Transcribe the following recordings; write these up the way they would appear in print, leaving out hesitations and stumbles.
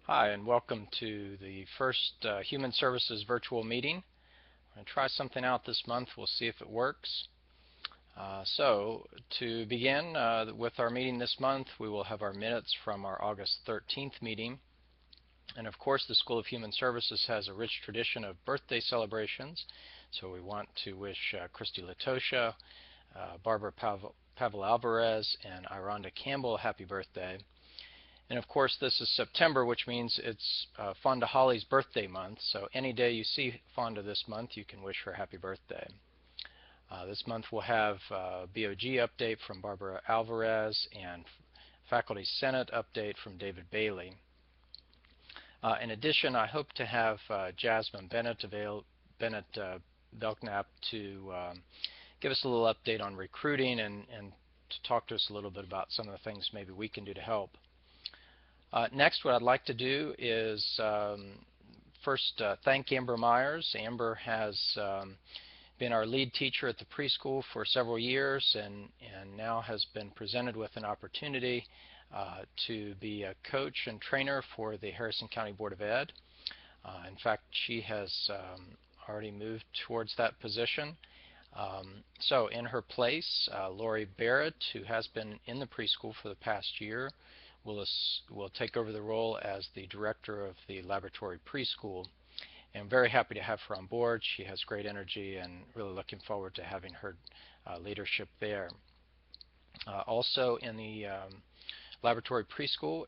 Hi, and welcome to the first Human Services virtual meeting. I'm going to try something out this month. We'll see if it works. To begin with our meeting this month, we will have our minutes from our August 13th meeting. And of course, the School of Human Services has a rich tradition of birthday celebrations. So we want to wish Christy Latosha, Barbara Pavel Alvarez, and Ironda Campbell a happy birthday. And of course, this is September, which means it's Fonda Holly's birthday month. So any day you see Fonda this month, you can wish her a happy birthday. This month we'll have BOG update from Barbara Alvarez and Faculty Senate update from David Bailey. In addition, I hope to have Jasmine Bennett Belknap to give us a little update on recruiting and to talk to us a little bit about some of the things maybe we can do to help. Next, what I'd like to do is first thank Amber Myers. Amber has been our lead teacher at the preschool for several years and now has been presented with an opportunity to be a coach and trainer for the Harrison County Board of Ed. In fact, she has already moved towards that position. So in her place, Lori Barrett, who has been in the preschool for the past year, will take over the role as the director of the laboratory preschool. And I'm very happy to have her on board. She has great energy and really looking forward to having her leadership there. Also in the laboratory preschool,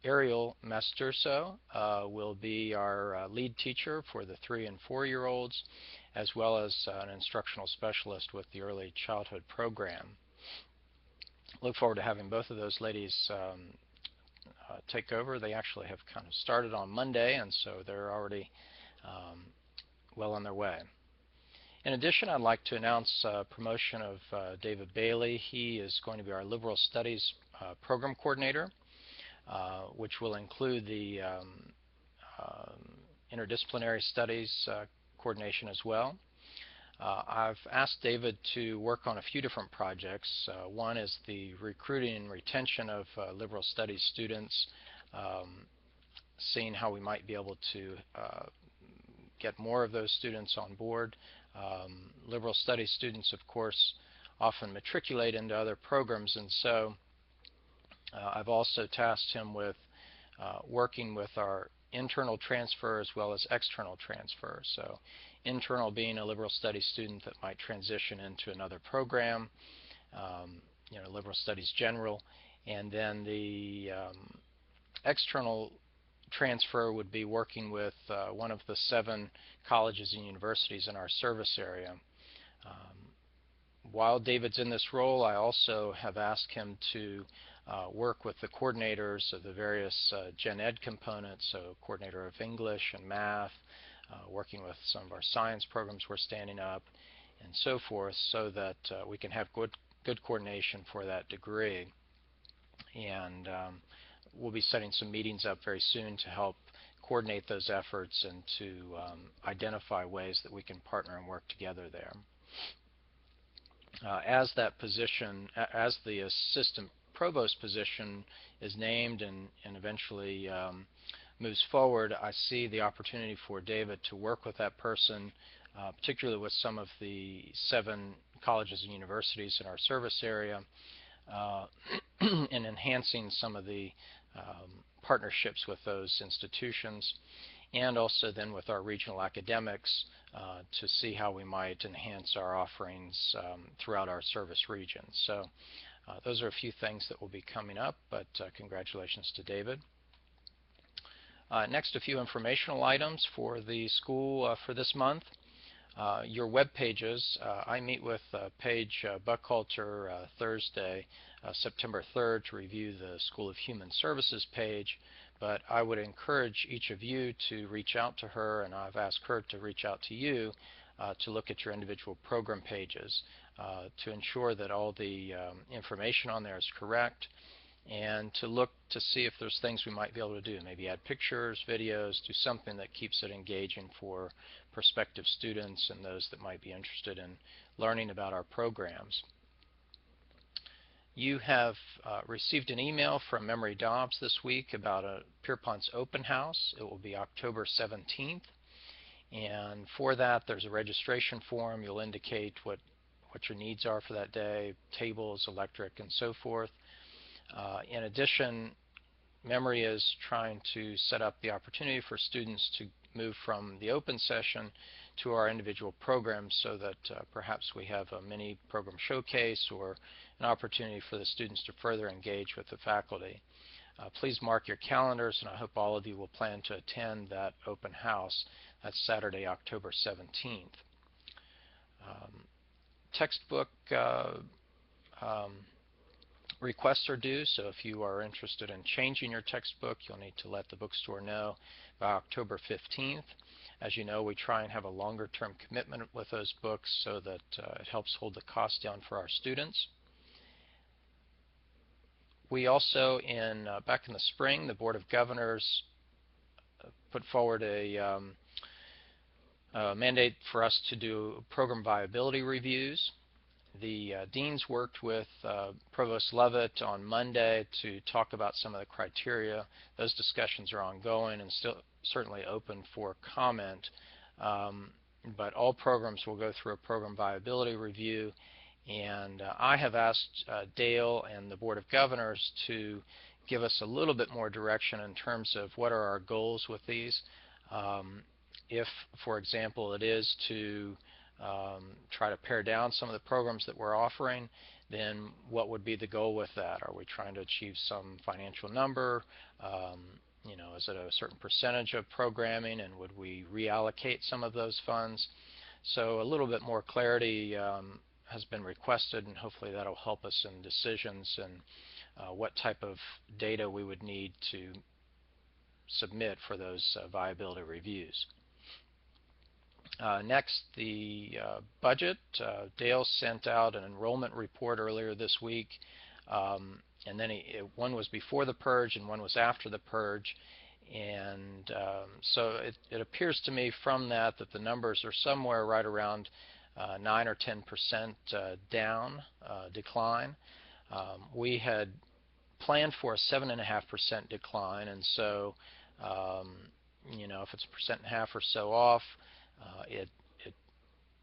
Ariel Masturso will be our lead teacher for the 3- and 4-year-olds, as well as an instructional specialist with the early childhood program. Look forward to having both of those ladies take over. They actually have kind of started on Monday, and so they're already well on their way. In addition, I'd like to announce promotion of David Bailey. He is going to be our Liberal Studies Program Coordinator, which will include the Interdisciplinary Studies coordination as well. I've asked David to work on a few different projects. One is the recruiting and retention of liberal studies students, seeing how we might be able to get more of those students on board. Liberal studies students, of course, often matriculate into other programs, and so I've also tasked him with working with our internal transfer as well as external transfer. So internal being a liberal studies student that might transition into another program, liberal studies general, and then the external transfer would be working with one of the 7 colleges and universities in our service area. While David's in this role, I also have asked him to work with the coordinators of the various gen ed components, so coordinator of English and math, working with some of our science programs we're standing up, and so forth, so that we can have good coordination for that degree. And we'll be setting some meetings up very soon to help coordinate those efforts and to identify ways that we can partner and work together there. As the assistant provost position is named and eventually moves forward, I see the opportunity for David to work with that person, particularly with some of the 7 colleges and universities in our service area, and enhancing some of the partnerships with those institutions, and also then with our regional academics to see how we might enhance our offerings throughout our service region. So those are a few things that will be coming up, but congratulations to David. Next, a few informational items for the school for this month. Your web pages. I meet with Paige Buckhalter Thursday, September 3rd, to review the School of Human Services page, but I would encourage each of you to reach out to her, and I've asked her to reach out to you to look at your individual program pages to ensure that all the information on there is correct, and to look to see if there's things we might be able to do. Maybe add pictures, videos, do something that keeps it engaging for prospective students and those that might be interested in learning about our programs. You have received an email from Memory Dobbs this week about a Pierpont's open house. It will be October 17th. And for that, there's a registration form. You'll indicate what your needs are for that day, tables, electric, and so forth. In addition, Memory is trying to set up the opportunity for students to move from the open session to our individual programs so that perhaps we have a mini program showcase or an opportunity for the students to further engage with the faculty. Please mark your calendars, and I hope all of you will plan to attend that open house. That's Saturday, October 17th. Textbook requests are due, so if you are interested in changing your textbook, you'll need to let the bookstore know by October 15th. As you know, we try and have a longer-term commitment with those books so that it helps hold the cost down for our students. We also, back in the spring, the Board of Governors put forward a mandate for us to do program viability reviews. The deans worked with Provost Levitt on Monday to talk about some of the criteria. Those discussions are ongoing and still certainly open for comment. But all programs will go through a program viability review. And I have asked Dale and the Board of Governors to give us a little bit more direction in terms of what are our goals with these. If, for example, it is to try to pare down some of the programs that we're offering, then what would be the goal with that? Are we trying to achieve some financial number? You know, is it a certain percentage of programming, and would we reallocate some of those funds? So a little bit more clarity has been requested, and hopefully that'll help us in decisions and what type of data we would need to submit for those viability reviews. Next, the budget. Dale sent out an enrollment report earlier this week, and then one was before the purge and one was after the purge. And so it appears to me from that the numbers are somewhere right around 9 or 10% down, decline. We had planned for a 7.5% decline, and so you know, if it's 1.5% or so off,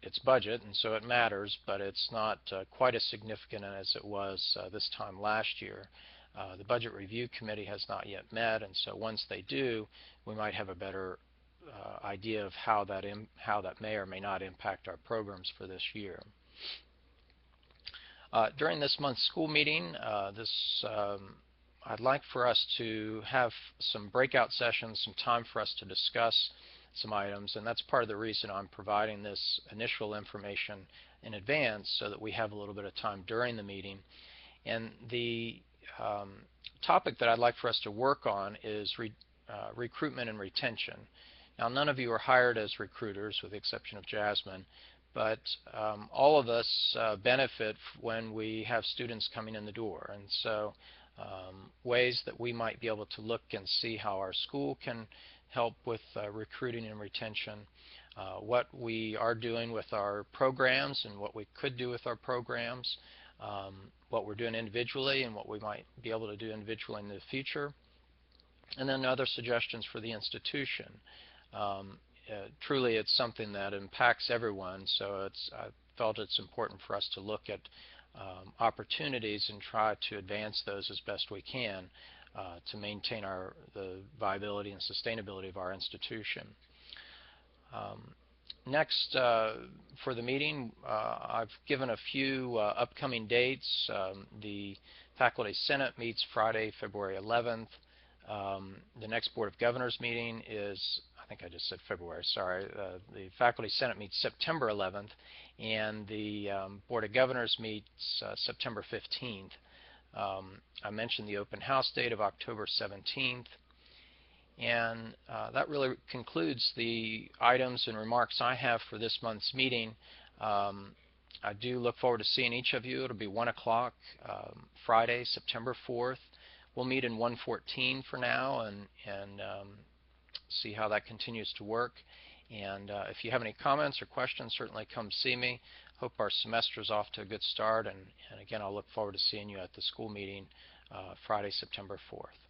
it's budget, and so it matters, but it's not quite as significant as it was this time last year. The Budget Review Committee has not yet met, and so once they do, we might have a better idea of how that may or may not impact our programs for this year. During this month's school meeting, I'd like for us to have some breakout sessions, some time for us to discuss some items, and that's part of the reason I'm providing this initial information in advance so that we have a little bit of time during the meeting. And the topic that I'd like for us to work on is recruitment and retention. Now, none of you are hired as recruiters with the exception of Jasmine, but all of us benefit when we have students coming in the door, and so ways that we might be able to look and see how our school can help with recruiting and retention, what we are doing with our programs and what we could do with our programs, what we're doing individually and what we might be able to do individually in the future, and then other suggestions for the institution. Truly, it's something that impacts everyone, so I felt it's important for us to look at opportunities and try to advance those as best we can to maintain the viability and sustainability of our institution. Next, for the meeting, I've given a few upcoming dates. The Faculty Senate meets Friday, February 11th. The next Board of Governors meeting is, I think I just said February, sorry. The Faculty Senate meets September 11th, and the Board of Governors meets September 15th. I mentioned the open house date of October 17th, and that really concludes the items and remarks I have for this month's meeting. I do look forward to seeing each of you. It'll be 1 o'clock Friday, September 4th. We'll meet in 114 for now and see how that continues to work. And if you have any comments or questions, certainly come see me. Hope our semester is off to a good start, and again, I'll look forward to seeing you at the school meeting Friday, September 4th.